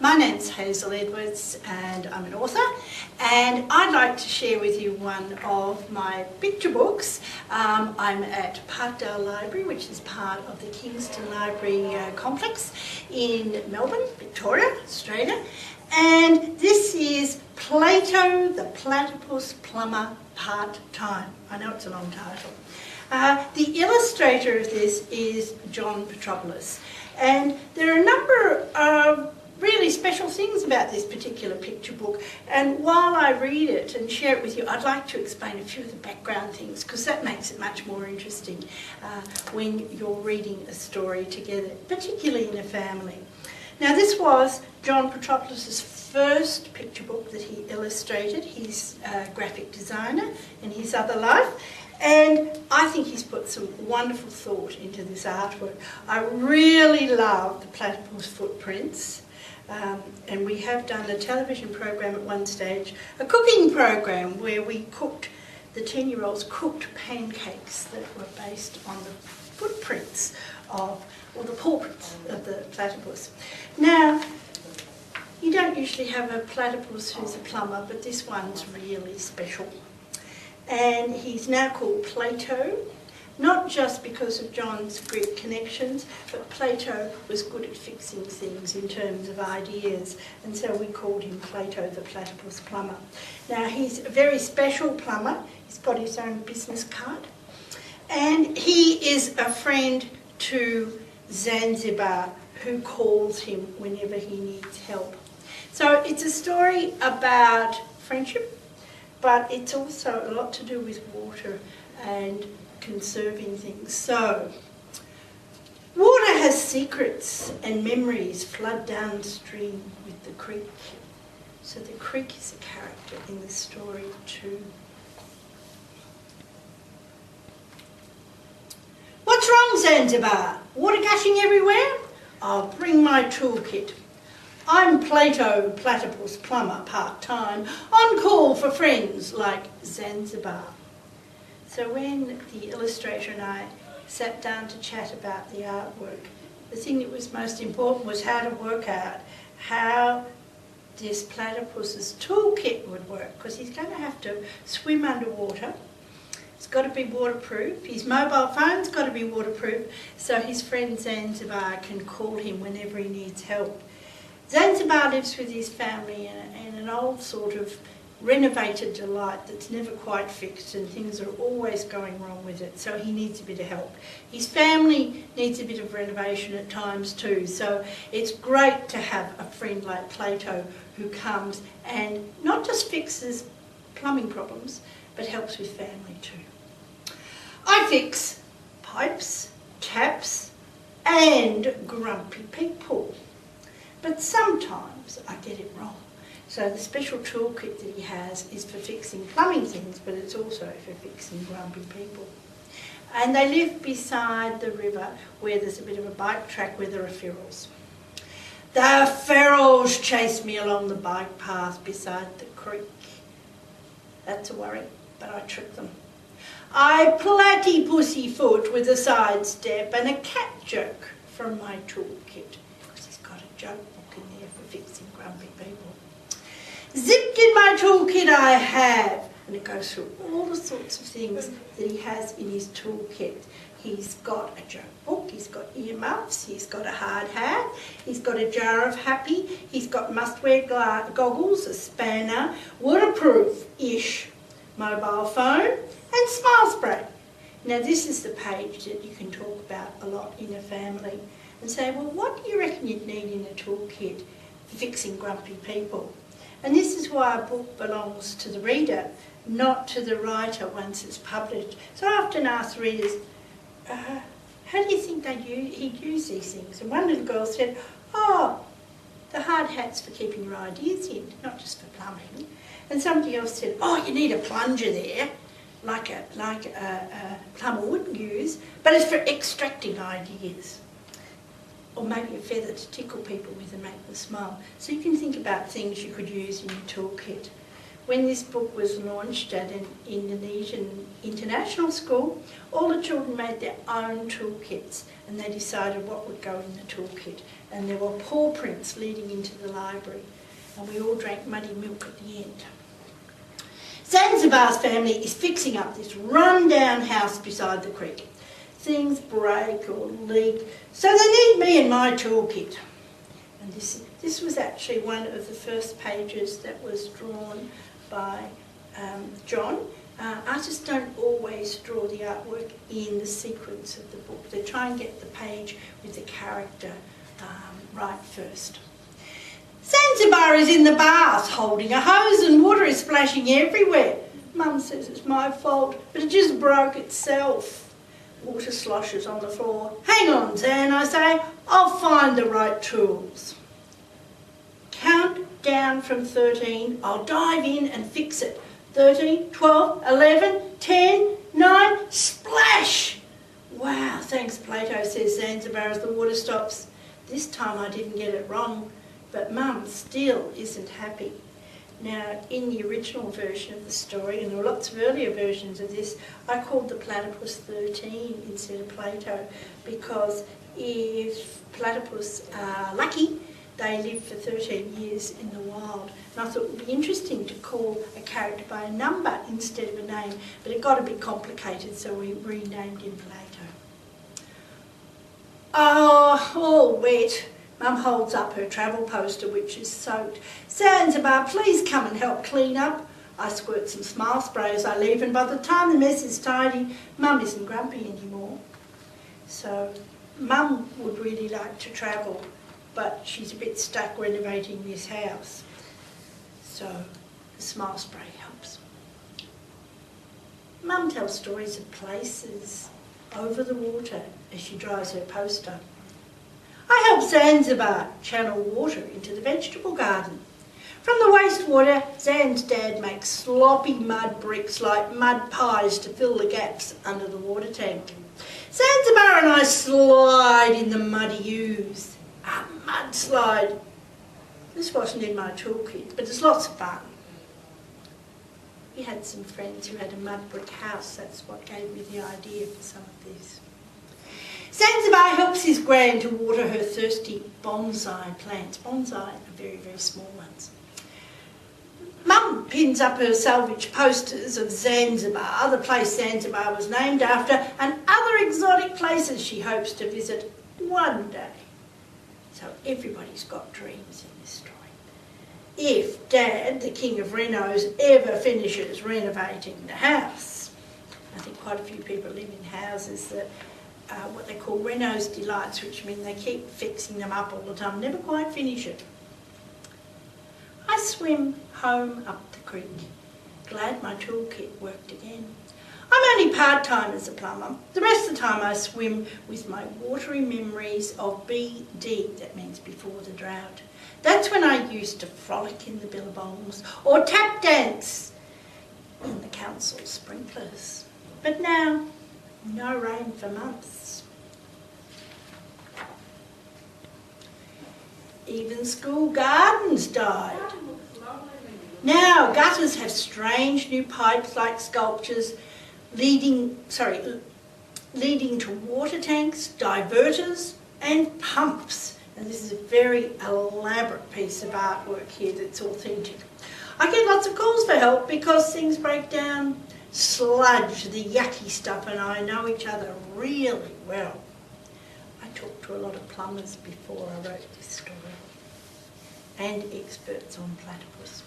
My name's Hazel Edwards and I'm an author, and I'd like to share with you one of my picture books. I'm at Parkdale Library, which is part of the Kingston Library complex in Melbourne, Victoria, Australia, and this is Plato the Platypus Plumber Part-Time. I know it's a long title. The illustrator of this is John Petropoulos, and there are a number of really special things about this particular picture book, and while I read it and share it with you, I'd like to explain a few of the background things, because that makes it much more interesting when you're reading a story together, particularly in a family. Now, this was John Petropoulos' first picture book that he illustrated. He's a graphic designer in his other life, and I think he's put some wonderful thought into this artwork. I really love the platypus footprints. And we have done a television program at one stage, a cooking program where we cooked, the 10-year-olds cooked pancakes that were based on the footprints of, or the paw prints of the platypus. Now, you don't usually have a platypus who's a plumber, but this one's really special. And he's now called Plato, not just because of John's Greek connections, but Plato was good at fixing things in terms of ideas, and so we called him Plato the Platypus Plumber. Now, he's a very special plumber. He's got his own business card, and he is a friend to Zanzibar, who calls him whenever he needs help. So it's a story about friendship, but it's also a lot to do with water and conserving things. So, water has secrets and memories flood downstream with the creek. So the creek is a character in the story too. What's wrong, Zanzibar? Water gushing everywhere? I'll bring my toolkit. I'm Plato Platypus Plumber part-time, on call for friends like Zanzibar. So when the illustrator and I sat down to chat about the artwork, the thing that was most important was how to work out how this platypus's toolkit would work, because he's going to have to swim underwater. It's got to be waterproof. His mobile phone's got to be waterproof, so his friend Zanzibar can call him whenever he needs help. Zanzibar lives with his family in an old sort of renovated delight that's never quite fixed, and things are always going wrong with it, so he needs a bit of help. His family needs a bit of renovation at times too, so it's great to have a friend like Plato who comes and not just fixes plumbing problems, but helps with family too. I fix pipes, taps, and grumpy people, but sometimes I get it wrong. So the special toolkit that he has is for fixing plumbing things, but it's also for fixing grumpy people. And they live beside the river where there's a bit of a bike track where there are ferals. The ferals chase me along the bike path beside the creek. That's a worry, but I trick them. I platypussyfoot with a sidestep and a cat joke from my toolkit, because he's got a joke book in there for fixing grumpy people. Zipped in my toolkit I have, and it goes through all the sorts of things that he has in his toolkit. He's got a joke book, he's got earmuffs, he's got a hard hat, he's got a jar of happy, he's got must-wear goggles, a spanner, waterproof-ish mobile phone, and smile spray. Now, this is the page that you can talk about a lot in a family and say, well, what do you reckon you'd need in a toolkit for fixing grumpy people? And this is why a book belongs to the reader, not to the writer once it's published. So I often ask readers, how do you think he'd use these things? And one little girl said, oh, the hard hat's for keeping your ideas in, not just for plumbing. And somebody else said, oh, you need a plunger there, like a plumber wouldn't use, but it's for extracting ideas. Or maybe a feather to tickle people with and make them smile. So you can think about things you could use in your toolkit. When this book was launched at an Indonesian international school, all the children made their own toolkits and they decided what would go in the toolkit. And there were paw prints leading into the library and we all drank muddy milk at the end. Zanzibar's family is fixing up this run-down house beside the creek. Things break or leak, so they need me and my toolkit. And this was actually one of the first pages that was drawn by John. Artists don't always draw the artwork in the sequence of the book. They try and get the page with the character right first. Zanzibar is in the bath holding a hose and water is splashing everywhere. Mum says it's my fault, but it just broke itself. Water sloshes on the floor. Hang on, Zan, I say, I'll find the right tools. Count down from 13, I'll dive in and fix it. 13, 12, 11, 10, 9, splash! Wow, thanks Plato, says Zanzibar as the water stops. This time I didn't get it wrong, but Mum still isn't happy. Now, in the original version of the story, and there were lots of earlier versions of this, I called the platypus 13 instead of Plato, because if platypus are lucky, they live for 13 years in the wild. And I thought it would be interesting to call a character by a number instead of a name, but it got a bit complicated, so we renamed him Plato. Oh, all wet. Mum holds up her travel poster, which is soaked. Zanzibar, please come and help clean up. I squirt some smile spray as I leave, and by the time the mess is tidy, Mum isn't grumpy anymore. So Mum would really like to travel, but she's a bit stuck renovating this house. So the smile spray helps. Mum tells stories of places over the water as she dries her poster. I help Zanzibar channel water into the vegetable garden. From the wastewater, Zan's dad makes sloppy mud bricks like mud pies to fill the gaps under the water tank. Zanzibar and I slide in the muddy ooze. A mudslide. This wasn't in my toolkit, but it's lots of fun. We had some friends who had a mud brick house. That's what gave me the idea for some of this. Zanzibar helps his gran to water her thirsty bonsai plants. Bonsai are very, very small ones. Mum pins up her salvage posters of Zanzibar, the place Zanzibar was named after, and other exotic places she hopes to visit one day. So everybody's got dreams in this story. If Dad, the king of renos, ever finishes renovating the house. I think quite a few people live in houses that what they call Renault's delights, which mean they keep fixing them up all the time, never quite finish it. I swim home up the creek, glad my toolkit worked again. I'm only part-time as a plumber. The rest of the time I swim with my watery memories of BD, that means before the drought. That's when I used to frolic in the billabongs or tap dance in the council sprinklers. But now, no rain for months. Even school gardens died. Now gutters have strange new pipes like sculptures leading to water tanks, diverters and pumps. And this is a very elaborate piece of artwork here that's authentic. I get lots of calls for help because things break down. Sludge, the yucky stuff, and I know each other really well. I talked to a lot of plumbers before I wrote this story, and experts on platypus.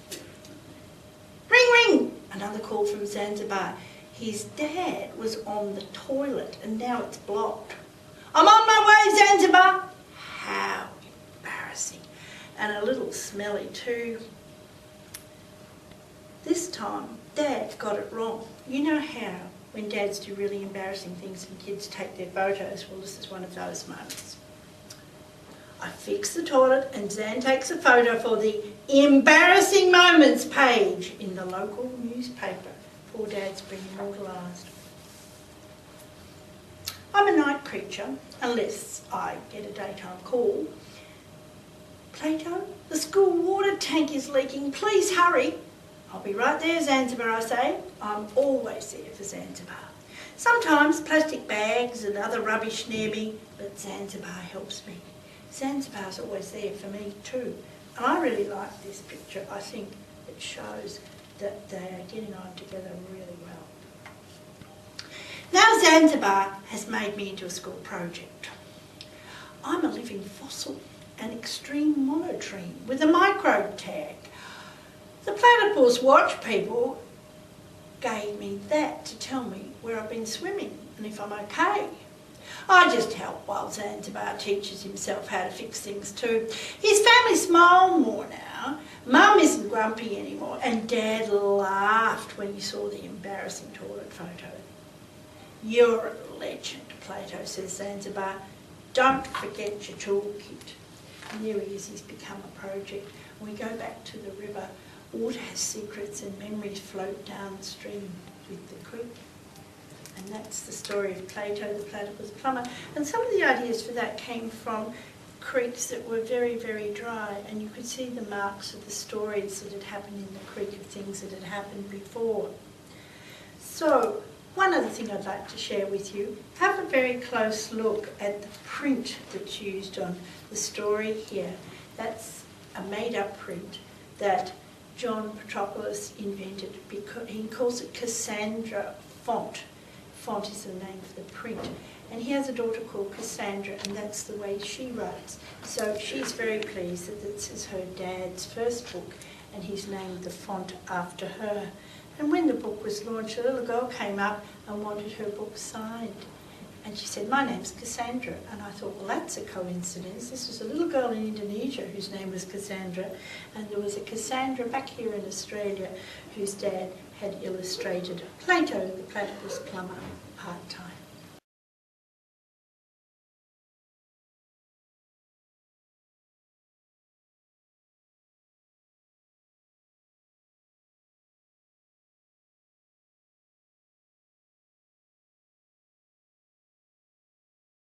Ring, ring! Another call from Zanzibar. His dad was on the toilet and now it's blocked. I'm on my way, Zanzibar! How embarrassing. And a little smelly too. This time, Dad got it wrong. You know how when dads do really embarrassing things and kids take their photos? Well, this is one of those moments. I fix the toilet and Zan takes a photo for the embarrassing moments page in the local newspaper. Poor Dad's been immortalised. I'm a night creature, unless I get a daytime call. Plato, the school water tank is leaking. Please hurry. I'll be right there, Zanzibar, I say. I'm always there for Zanzibar. Sometimes plastic bags and other rubbish near me, but Zanzibar helps me. Zanzibar's always there for me too. And I really like this picture. I think it shows that they are getting on together really well. Now Zanzibar has made me into a school project. I'm a living fossil, an extreme monotreme with a microbe tag. The Platypus watch people gave me that to tell me where I've been swimming and if I'm okay. I just help while Zanzibar teaches himself how to fix things too. His family smile more now. Mum isn't grumpy anymore and Dad laughed when he saw the embarrassing toilet photo. You're a legend, Plato, says Zanzibar. Don't forget your toolkit. And there he is, he's become a project. We go back to the river. Water has secrets and memories float downstream with the creek. And that's the story of Plato the Platypus Plumber. And some of the ideas for that came from creeks that were very, very dry, and you could see the marks of the stories that had happened in the creek of things that had happened before. So, one other thing I'd like to share with you, have a very close look at the print that's used on the story here. That's a made-up print that John Petropoulos invented because he calls it Cassandra font. Font is the name for the print. And he has a daughter called Cassandra, and that's the way she writes. So she's very pleased that this is her dad's first book, and he's named the font after her. And when the book was launched, a little girl came up and wanted her book signed. And she said, "My name's Cassandra." And I thought, well, that's a coincidence. This was a little girl in Indonesia whose name was Cassandra, and there was a Cassandra back here in Australia whose dad had illustrated Plato the Platypus Plumber part-time.